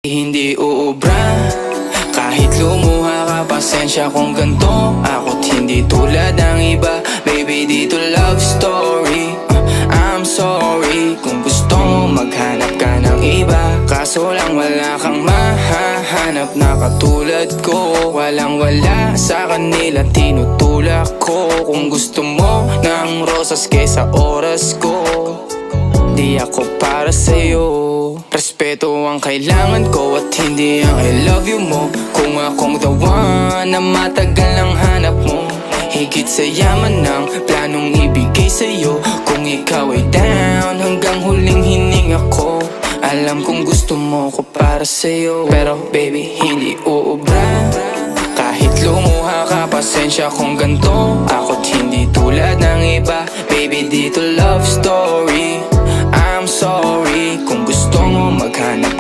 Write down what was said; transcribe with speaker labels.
Speaker 1: Hindi uubra kahit lumuha ka, pasensya kung ganto. Ako't hindi tulad ng iba. Baby, dito love story. I'm sorry kung gusto mo maghanap ka ng iba. Kaso lang wala kang mahahanap na katulad ko. Walang wala sa kanila, tinutulak ko. Kung gusto mo ng rosas kesa oras ko, di ako para sa'yo. Respeto ang kailangan ko at hindi ang I love you mo. Kung akong the one na matagal ang hanap mo, higit sa yaman ng planong ibigay sa'yo. Kung ikaw ay down hanggang huling hininga ko, alam kong gusto mo ko para sa'yo. Pero baby, hindi uubra kahit lumuha ka, pasensya kung ganto. Ako't hindi tulad ng iba. Baby, dito love story. I'm sorry kung gusto mo maghanap